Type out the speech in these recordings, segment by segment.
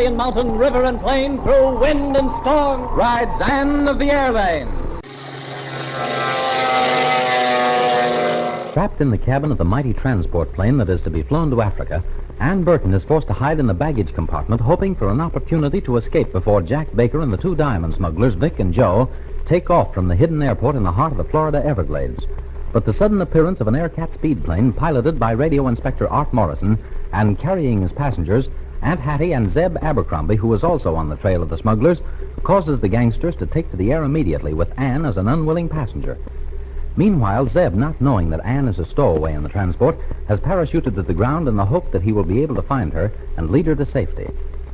valley and mountain, river and plain, through wind and storm, rides Anne of the Airlanes. Trapped in the cabin of the mighty transport plane that is to be flown to Africa, Anne Burton is forced to hide in the baggage compartment, hoping for an opportunity to escape before Jack Baker and the two diamond smugglers, Vic and Joe, take off from the hidden airport in the heart of the Florida Everglades. But the sudden appearance of an Aircat speed plane piloted by Radio Inspector Art Morrison and carrying as passengers Aunt Hattie and Zeb Abercrombie, who was also on the trail of the smugglers, causes the gangsters to take to the air immediately with Anne as an unwilling passenger. Meanwhile, Zeb, not knowing that Anne is a stowaway in the transport, has parachuted to the ground in the hope that he will be able to find her and lead her to safety.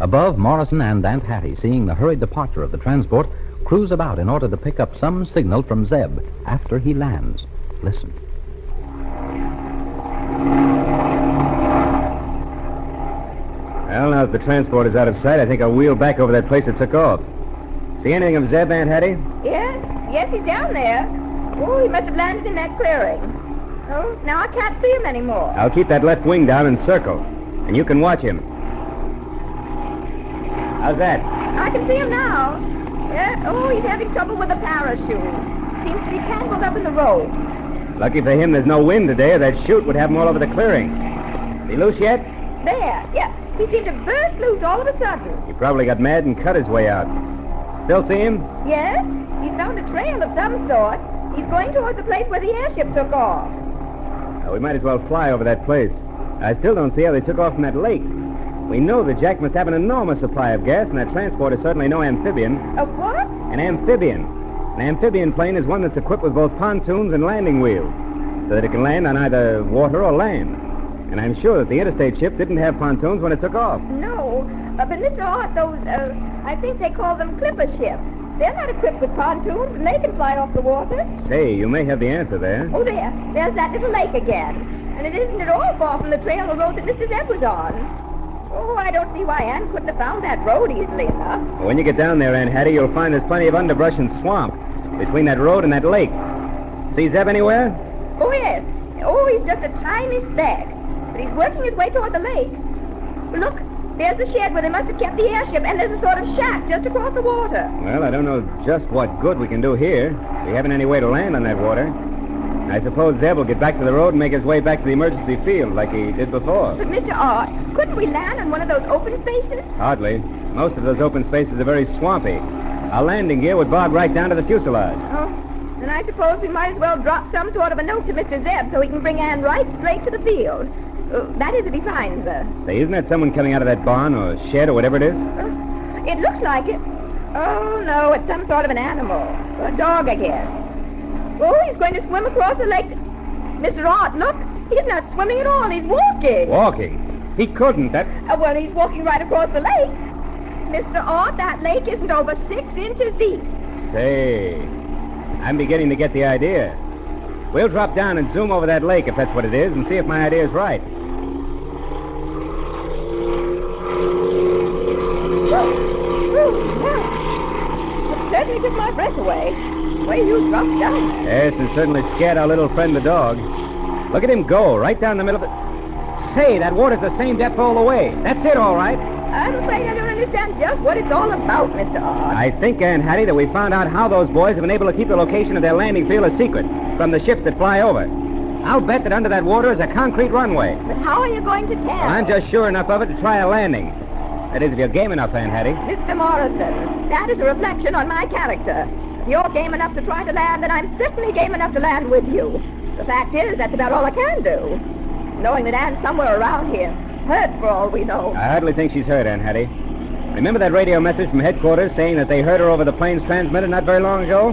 Above, Morrison and Aunt Hattie, seeing the hurried departure of the transport, cruise about in order to pick up some signal from Zeb after he lands. Listen. Well, now that the transport is out of sight, I think I'll wheel back over that place it took off. See anything of Zeb, Aunt Hattie? Yes, he's down there. Oh, he must have landed in that clearing. Oh, now I can't see him anymore. I'll keep that left wing down and circle, and you can watch him. How's that? I can see him now. Yeah. Oh, he's having trouble with the parachute. Seems to be tangled up in the rope. Lucky for him there's no wind today, or that chute would have him all over the clearing. Is he loose yet? There, yeah. He seemed to burst loose all of a sudden. He probably got mad and cut his way out. Still see him? Yes, he found a trail of some sort. He's going towards the place where the airship took off. We might as well fly over that place. I still don't see how they took off from that lake. We know that Jack must have an enormous supply of gas, and that transport is certainly no amphibian. A what? An amphibian. An amphibian plane is one that's equipped with both pontoons and landing wheels, so that it can land on either water or land. And I'm sure that the interstate ship didn't have pontoons when it took off. No, but Mr. Hart, those, I think they call them clipper ships. They're not equipped with pontoons, and they can fly off the water. Say, you may have the answer there. Oh, there's that little lake again. And it isn't at all far from the trail of road that Mr. Zeb was on. Oh, I don't see why Anne couldn't have found that road easily enough. Well, when you get down there, Aunt Hattie, you'll find there's plenty of underbrush and swamp between that road and that lake. See Zeb anywhere? Oh, yes. Oh, he's just a tiny speck. But he's working his way toward the lake. Look, there's the shed where they must have kept the airship, and there's a sort of shack just across the water. Well, I don't know just what good we can do here. We haven't any way to land on that water. I suppose Zeb will get back to the road and make his way back to the emergency field like he did before. But, Mr. Art, couldn't we land on one of those open spaces? Hardly. Most of those open spaces are very swampy. Our landing gear would bog right down to the fuselage. Oh, then I suppose we might as well drop some sort of a note to Mr. Zeb so he can bring Anne right straight to the field. That is if he finds her. Say, isn't that someone coming out of that barn or shed or whatever it is? It looks like it. Oh, no, it's some sort of an animal. A dog, I guess. Oh, he's going to swim across the lake. Mr. Art, look. He's not swimming at all. He's walking. Walking? He couldn't. Well, he's walking right across the lake. Mr. Art, that lake isn't over 6 inches deep. Say, I'm beginning to get the idea. We'll drop down and zoom over that lake, if that's what it is, and see if my idea is right. It certainly took my breath away. The way you dropped down. Yes, and certainly scared our little friend the dog. Look at him go, right down the middle of it. Say, that water's the same depth all the way. That's it, all right. I'm afraid I don't understand just what it's all about, Mr. Art. I think, Aunt Hattie, that we found out how those boys have been able to keep the location of their landing field a secret from the ships that fly over. I'll bet that under that water is a concrete runway. But how are you going to tell? Well, I'm just sure enough of it to try a landing. That is, if you're game enough, Aunt Hattie. Mr. Morrison, that is a reflection on my character. If you're game enough to try to land, then I'm certainly game enough to land with you. The fact is, that's about all I can do. Knowing that Anne's somewhere around here, hurt for all we know. I hardly think she's hurt, Aunt Hattie. Remember that radio message from headquarters saying that they heard her over the plane's transmitter not very long ago?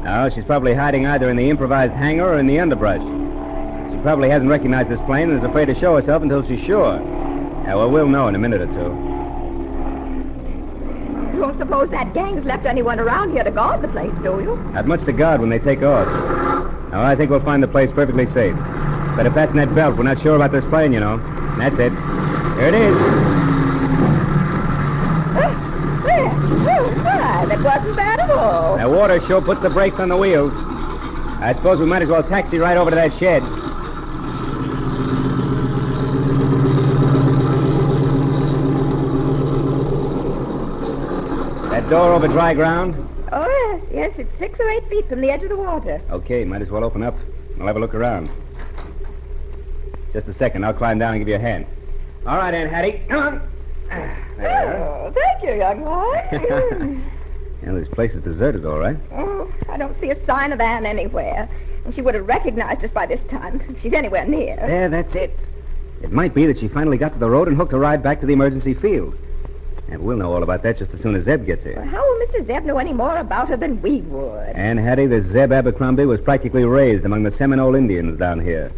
No, she's probably hiding either in the improvised hangar or in the underbrush. She probably hasn't recognized this plane and is afraid to show herself until she's sure. Yeah, well, we'll know in a minute or two. You don't suppose that gang's left anyone around here to guard the place, do you? Not much to guard when they take off. No, I think we'll find the place perfectly safe. Better fasten that belt. We're not sure about this plane, you know. That's it. Here it is. That wasn't bad at all. That water sure puts the brakes on the wheels. I suppose we might as well taxi right over to that shed. That door over dry ground? Oh, yes. Yes, it's 6 or 8 feet from the edge of the water. Okay, might as well open up. I'll have a look around. Just a second. I'll climb down and give you a hand. All right, Aunt Hattie. Come on. There we are. Oh, thank you, young boy. Yeah, this place is deserted, all right. Oh, I don't see a sign of Anne anywhere. And she would have recognized us by this time if she's anywhere near. There, that's it. It might be that she finally got to the road and hooked a ride back to the emergency field. And we'll know all about that just as soon as Zeb gets here. Well, how will Mr. Zeb know any more about her than we would? And Hattie, this Zeb Abercrombie was practically raised among the Seminole Indians down here.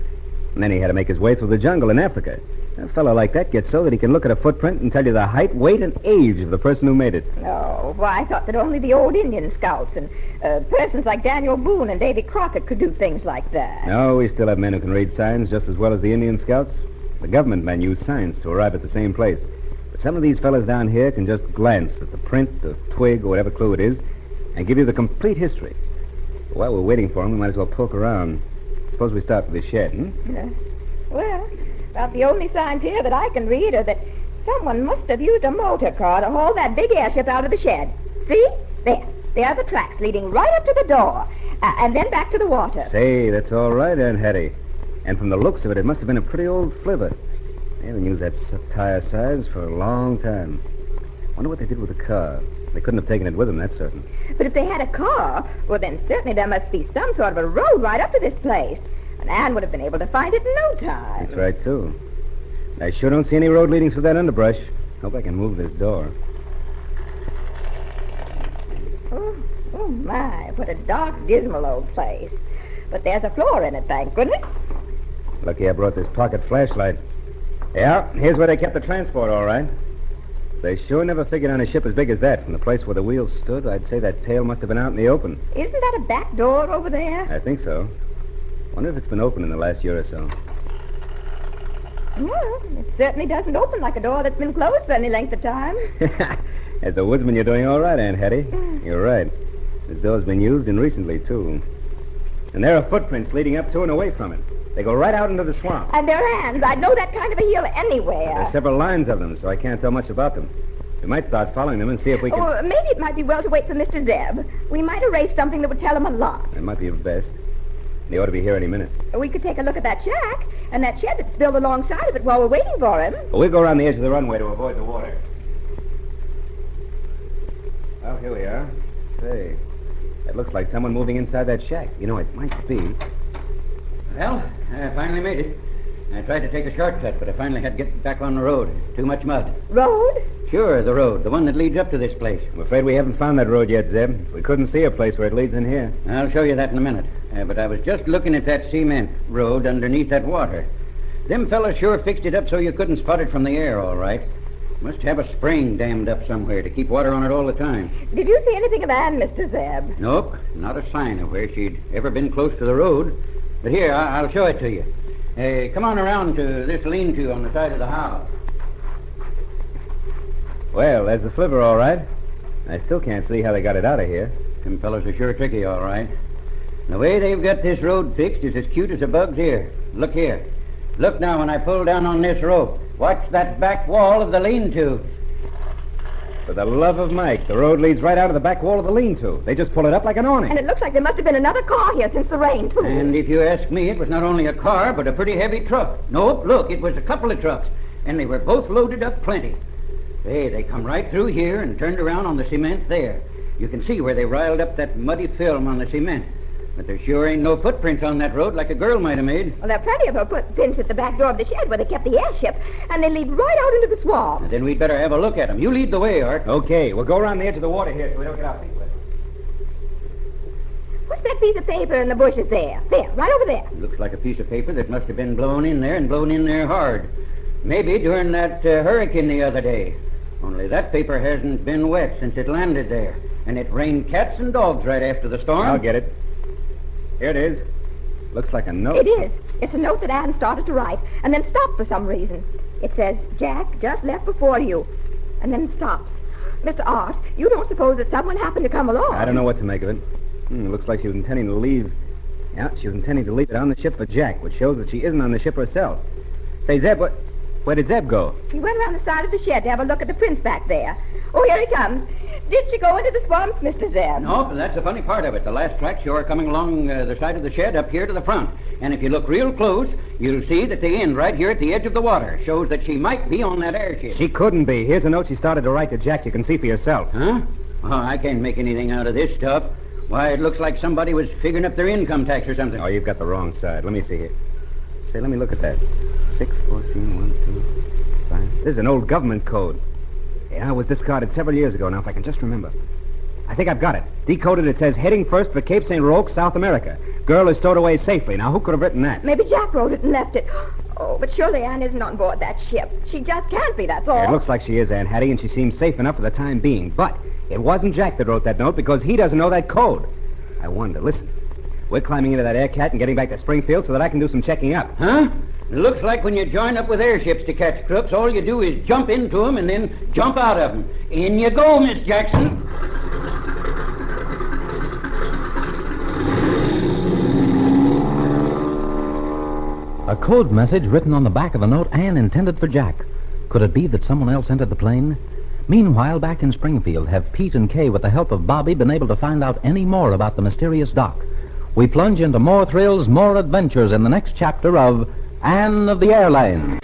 And then he had to make his way through the jungle in Africa. A fellow like that gets so that he can look at a footprint and tell you the height, weight, and age of the person who made it. Oh, why, I thought that only the old Indian scouts and persons like Daniel Boone and Davy Crockett could do things like that. No, we still have men who can read signs just as well as the Indian scouts. The government men use signs to arrive at the same place. But some of these fellas down here can just glance at the print, the twig, or whatever clue it is, and give you the complete history. But while we're waiting for them, we might as well poke around. Suppose we start with the shed, Well, about the only signs here that I can read are that someone must have used a motor car to haul that big airship out of the shed. See? There are the tracks leading right up to the door, and then back to the water. Say, that's all right, Aunt Hattie. And from the looks of it, it must have been a pretty old flivver. They haven't used that tire size for a long time. Wonder what they did with the car. They couldn't have taken it with them, that's certain. But if they had a car, well, then certainly there must be some sort of a road right up to this place. And Anne would have been able to find it in no time. That's right, too. I sure don't see any road leading through that underbrush. Hope I can move this door. Oh, my, what a dark, dismal old place. But there's a floor in it, thank goodness. Lucky I brought this pocket flashlight. Yeah, here's where they kept the transport, all right. They sure never figured on a ship as big as that. From the place where the wheels stood, I'd say that tail must have been out in the open. Isn't that a back door over there? I think so. Wonder if it's been open in the last year or so. Well, it certainly doesn't open like a door that's been closed for any length of time. As a woodsman, you're doing all right, Aunt Hattie. You're right. This door's been used, and recently, too. And there are footprints leading up to and away from it. They go right out into the swamp. And their hands. I'd know that kind of a heel anywhere. There's several lines of them, so I can't tell much about them. We might start following them and see if we can... Oh, maybe it might be well to wait for Mr. Zeb. We might erase something that would tell him a lot. It might be best. They ought to be here any minute. We could take a look at that shack and that shed that's built alongside of it while we're waiting for him. Well, we'll go around the edge of the runway to avoid the water. Oh, here we are. Say, that looks like someone moving inside that shack. You know, it might be... Well, I finally made it. I tried to take a shortcut, but I finally had to get back on the road. Too much mud. Road? Sure, the road. The one that leads up to this place. I'm afraid we haven't found that road yet, Zeb. We couldn't see a place where it leads in here. I'll show you that in a minute. But I was just looking at that cement road underneath that water. Them fellas sure fixed it up so you couldn't spot it from the air, all right. Must have a spring dammed up somewhere to keep water on it all the time. Did you see anything of Anne, Mr. Zeb? Nope, not a sign of where she'd ever been close to the road. But here, I'll show it to you. Come on around to this lean-to on the side of the house. Well, there's the flivver, all right. I still can't see how they got it out of here. Them fellows are sure tricky, all right. The way they've got this road fixed is as cute as a bug's ear. Look here. Look now when I pull down on this rope. Watch that back wall of the lean-to. For the love of Mike, the road leads right out of the back wall of the lean-to. They just pull it up like an awning. And it looks like there must have been another car here since the rain, too. And if you ask me, it was not only a car, but a pretty heavy truck. Nope, look, it was a couple of trucks. And they were both loaded up plenty. They come right through here and turned around on the cement there. You can see where they riled up that muddy film on the cement. But there sure ain't no footprints on that road like a girl might have made. Well, there are plenty of her footprints at the back door of the shed where they kept the airship, and they lead right out into the swamp. And then we'd better have a look at them. You lead the way, Art. Okay, we'll go around the edge of the water here so we don't get our feet wet. What's that piece of paper in the bushes there? There, right over there. Looks like a piece of paper that must have been blown in there and blown in there hard. Maybe during that hurricane the other day. Only that paper hasn't been wet since it landed there. And it rained cats and dogs right after the storm. I'll get it. Here it is. Looks like a note. It is. It's a note that Anne started to write and then stopped for some reason. It says, Jack just left before you. And then stops. Mr. Art, you don't suppose that someone happened to come along? I don't know what to make of it. It looks like she was intending to leave. Yeah, she was intending to leave it on the ship for Jack, which shows that she isn't on the ship herself. Say, Zeb, where did Zeb go? He went around the side of the shed to have a look at the prints back there. Oh, here he comes. Did she go into the swamps, Mr. Zeb? No, but that's the funny part of it. The last tracks show her coming along the side of the shed up here to the front. And if you look real close, you'll see that the end right here at the edge of the water shows that she might be on that airship. She couldn't be. Here's a note she started to write to Jack. You can see for yourself. Huh? Oh, I can't make anything out of this stuff. Why, it looks like somebody was figuring up their income tax or something. Oh, you've got the wrong side. Let me see here. Say, let me look at that. 614 1 2 5. This is an old government code. Yeah, it was discarded several years ago now, if I can just remember. I think I've got it. Decoded, it says, heading first for Cape St. Roque, South America. Girl is stowed away safely. Now, who could have written that? Maybe Jack wrote it and left it. Oh, but surely Anne isn't on board that ship. She just can't be, that's all. It looks like she is, Aunt Hattie, and she seems safe enough for the time being. But it wasn't Jack that wrote that note because he doesn't know that code. I wonder. Listen. We're climbing into that Aircat and getting back to Springfield so that I can do some checking up. Huh? It looks like when you join up with airships to catch crooks, all you do is jump into them and then jump out of them. In you go, Miss Jackson. A code message written on the back of the note and intended for Jack. Could it be that someone else entered the plane? Meanwhile, back in Springfield, have Pete and Kay, with the help of Bobby, been able to find out any more about the mysterious dock? We plunge into more thrills, more adventures in the next chapter of Anne of the Airlanes.